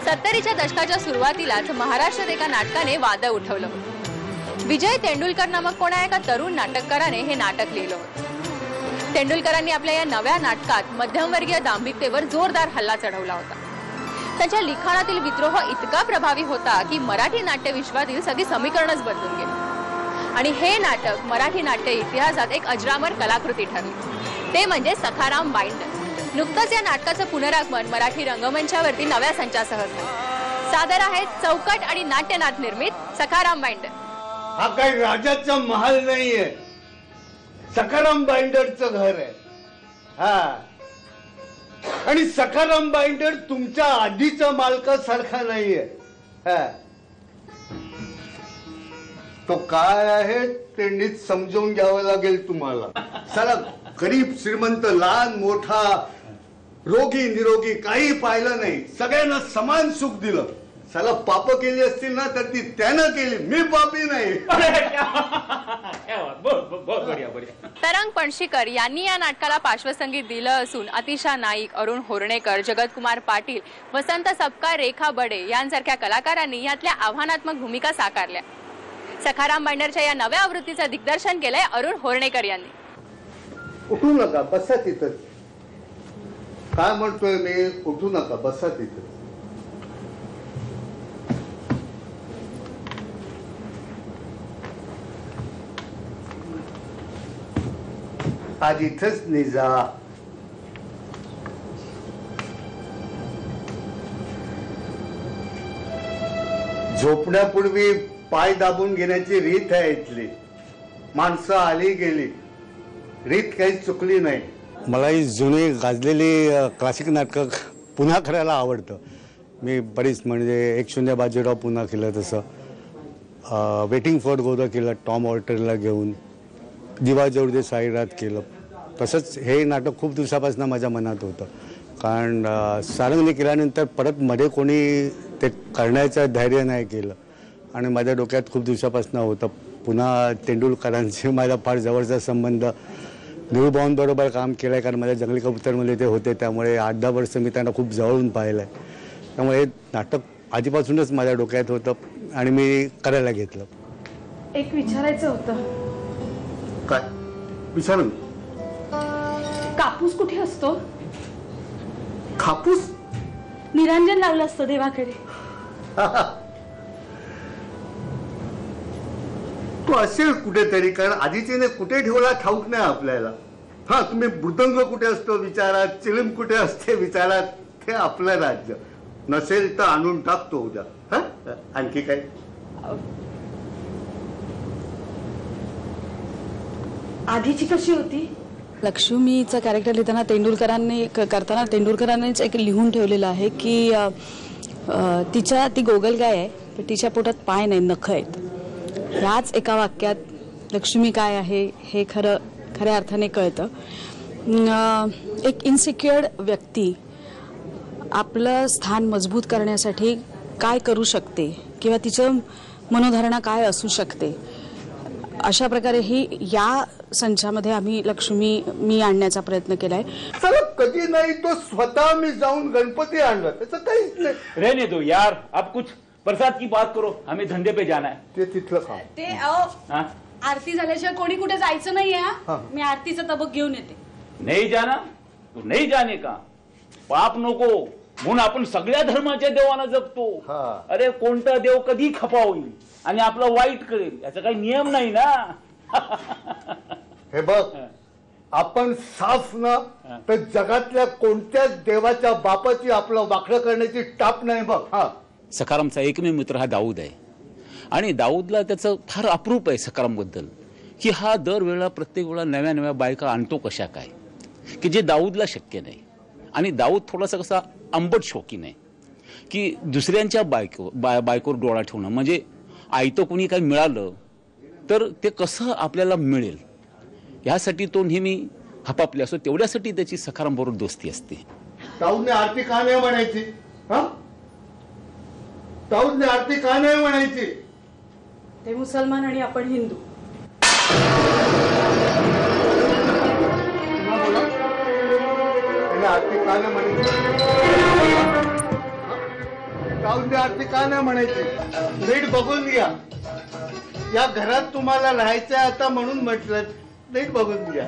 70च्या दशकाच्या सुरुवातीलाच महाराष्ट्रात एका नाटकाने वाद उठवलं होतं। विजय तेंडुलकर नामक कोणा एका तरुण नाटककाराने हे नाटक लिहिलं होतं। तेंडुलकरांनी आपल्या या नव्या नाटकात मध्यमवर्गीय दांभिकतेवर जोरदार हल्ला चढवला होता। त्यांच्या लिखाणातील विद्रोह इतका प्रभावी होता की मराठी नाट्यविश्वातील सगळी समीकरणच बदलून गेली आणि हे नाटक मराठी नाट्य इतिहासात एक अजरामर कलाकृती ठरली। ते म्हणजे सखाराम बाइंडर। नुकतंच या नाटकाचं पुनरागमन मराठी रंगमंचावरती नव्या संचासह झालं। सादर आहे चौकट आणि नाट्यनाथ निर्मित सखाराम बाइंडर। हा काही राजाचा महाल नाहीये, सखाराम बाइंडरचं घर आहे। हा, आणि सखाराम बाइंडर तुमच्या आधीचा मालकासारखा नाहीये। तो काय आहे ते नीट समजून घ्यावं लागेल तुम्हाला। साला गरीब श्रीमंत लहान मोठा रोगी निरोगी काही पाहिलं नाही, सगळ्यांना समान सुख दिलं। साला पाप केली असतील ना तर ती त्यानं केली, मी पापी नाही। तरंग पणशीकर यांनी या नाटकाला पार्श्वसंगीत दिलं असून अतिशा नाईक, अरुण होर्णेकर, जगतकुमार पाटील, वसंत सपकाळ, रेखा बडे यांसारख्या कलाकारांनी यातल्या आव्हानात्मक भूमिका साकारल्या। सखाराम बाइंडरच्या या नव्या आवृत्तीचं दिग्दर्शन केलंय अरुण होर्णेकर यांनी। उठू नका, बसा तिथं। काय म्हणतोय मी? उठू नका, बसा तिथं। आज इथंच निजा। झोपण्यापूर्वी पाय दाबून घेण्याची रीत आहे इथली। माणसं आली गेली, रीत काही चुकली नाही। मला ही जुनी गाजलेली क्लासिक नाटकं पुन्हा करायला आवडतं। मी बरीच म्हणजे 1-0 बाजीराव पुन्हा केलं, तसं वेटिंग फॉर गोदा केलं टॉम ऑल्टरला घेऊन, दिवा जवळदे साईरात केलं। तसंच हे नाटक खूप दिवसापासून माझ्या मनात होतं, कारण सारंगने केल्यानंतर परत मध्ये कोणी ते करण्याचं धैर्य नाही केलं आणि माझ्या डोक्यात खूप दिवसापासून होतं पुन्हा तेंडुलकरांशी माझा फार जवळचा संबंध। निळूभाऊंबरोबर काम केलं आहे, कारण माझ्या जंगली कबूतरमध्ये ते होते, त्यामुळे 8-10 वर्ष मी त्यांना खूप जवळून पाहिलं आहे। त्यामुळे हे नाटक आधीपासूनच माझ्या डोक्यात होतं आणि मी करायला घेतलं। एक विचारायचं होतं। काय विचारू? कापूस कुठे असतो? कापूस निरांजन लावलं असतं देवाकडे। तो असेल कुठेतरी, कारण आधीचीने कुठे ठेवला ठाऊक नाही आपल्याला। हा, तुम्ही मृदंग कुठे असतो विचारात, चिलीम कुठे असते विचारात, ते आपलं राज्य। नसेल तर आणून टाकतो उद्या। हा, आणखी काय? आधीची कशी होती? लक्ष्मीचं कॅरेक्टर लिहिताना तेंडुलकरांनीच एक लिहून ठेवलेलं आहे की ती गोगलगाय आहे, पण तिच्या पोटात पाय नाही, नख आहेत। ह्याच एका वाक्यात लक्ष्मी काय आहे हे खऱ्या अर्थाने कळतं। एक इन्सिक्युअर्ड व्यक्ती आपलं स्थान मजबूत करण्यासाठी काय करू शकते किंवा तिचं मनोधारणा काय असू शकते, अशा प्रकारे ही या संचामध्ये आम्ही मी आणण्याचा प्रयत्न केलाय। चला, कधी नाही तो स्वतः मी जाऊन गणपती आणला, त्याचं काहीच नाही। रहने दो यार, अब कुछ प्रसाद की बात करो, हमें धंधे पे जाना है। ते तिथलं काम। ते आरती झाल्याशिवाय कोणी कुठे जायचं नाहीये। मी आरतीचा तबक घेऊन येते। नहीं जाना तो नहीं जाने का, पाप नको म्हणून आपण सगळ्या धर्माच्या देवांना जपतो। अरे कोणता देव कधी खपा होईल आणि आपलं वाईट करेल याचा काही नियम नाही ना। हे बघ, आपण साफ ना तर जगातल्या कोणत्याच देवाच्या बापाची आपलं वाकडं करण्याची टाप नाही बघ। हा, सखारामचा एकमेव मित्र हा दाऊद आहे आणि दाऊदला त्याचं फार अप्रूप आहे सखारामबद्दल की हा दरवेळेला प्रत्येक वेळा नव्या नव्या बायका आणतो कशा काय, की जे दाऊदला शक्य नाही। आणि दाऊद थोडासा कसा आंबट शौकीन आहे की दुसऱ्यांच्या बायकोवर डोळा ठेवणं, म्हणजे आयतं कोणी काही मिळालं तर ते कसं आपल्याला मिळेल यासाठी तो नेहमी हपापले असतो। तेवढ्यासाठी त्याची सखारामबरोबर दोस्ती असते। दाऊदने आरती का नाही म्हणायची? दाऊदने आरती का नाही म्हणायची? ते मुसलमान आणि आपण हिंदू। आणि आरती का नाही म्हणायची? जाऊन दे, आरती का नाही म्हणायची? नीट बघून घ्या. या घरात तुम्हाला राहायचंय आता म्हणून म्हटलं. नीट बघून घ्या.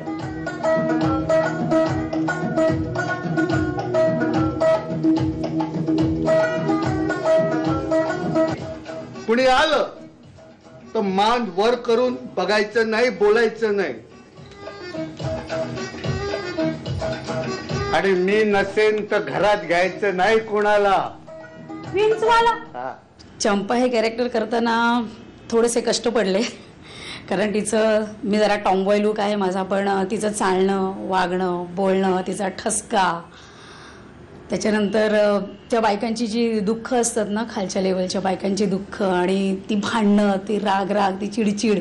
कुणी आलं तर मान वर करून बघायचं नाही, बोलायचं नाही. आणि मी नसेन तर घरात घ्यायचं नाही कोणाला. विंचवाला चंपा हे कॅरेक्टर करताना थोडेसे कष्ट पडले, कारण तिचं मी जरा टॉमबॉय लूक आहे माझा, पण तिचं चालणं, वागणं, बोलणं, तिचा ठसका, त्याच्यानंतर त्या बायकांची जी दुःख असतात ना, खालच्या लेवलच्या बायकांची दुःख, आणि ती भांडणं, ती राग, ती चिडचिड,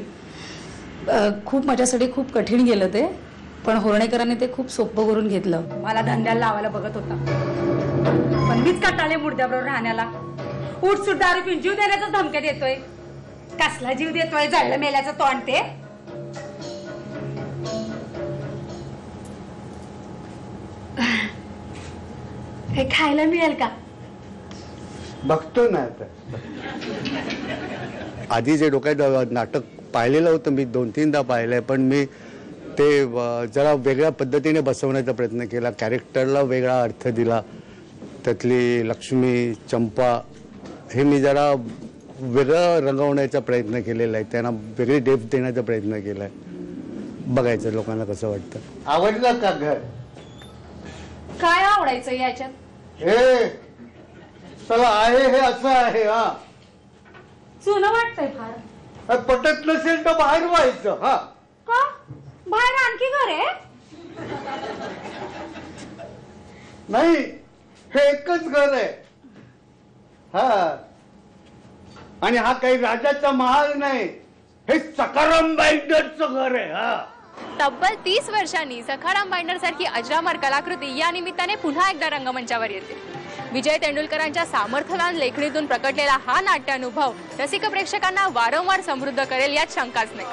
खूप माझ्यासाठी खूप कठीण गेलं ते. पण होर्णेकरांनी ते खूप सोपं करून घेतलं. मला धंद्याला लावायला बघत होता, पण मीच काटाळे मुर्द्याबरोबर राहण्याला. उठसूट दारू पिऊन जीव देण्याचा धमक्या देतोय. कसला जीव देतोय? जळलं मेल्याचं तोंड ते. हे खायला मिळेल का? बघतो ना आता. आधी जे डोक्यात नाटक पाहिलेलं होतं, मी 2-3दा पाहिलंय, पण मी ते जरा वेगळ्या पद्धतीने बसवण्याचा प्रयत्न केला. कॅरेक्टरला वेगळा अर्थ दिला. त्यातली लक्ष्मी, चंपा हे मी जरा वेगळं रंगवण्याचा प्रयत्न केलेला आहे. त्यांना वेगळी डेप्थ देण्याचा प्रयत्न केला आहे. बघायचं लोकांना कसं वाटतं. आवडलं का घर? काय आवडायचं याच्यात? हे चला आहे हे असं आहे. हा, जुनं वाटतंय फार. पटत नसेल तर बाहेर व्हायचं. हा, का? बाहेर आणखी घर आहे? नाही, हे एकच घर आहे. हा, आणि हा काही राजाचा महाल नाही, हे सखाराम बाईंडरचं घर आहे. हा, तब्बल 30 वर्षांनी सखाराम बाइंडर सारखी अजरामर कलाकृती या निमित्ताने पुन्हा एकदा रंगमंचावर येते. विजय तेंडुलकरांच्या सामर्थ्यवान लेखणीतून प्रकटलेला हा नाट्यानुभव रसिक प्रेक्षकांना वारंवार समृद्ध करेल यात शंकाच नाही.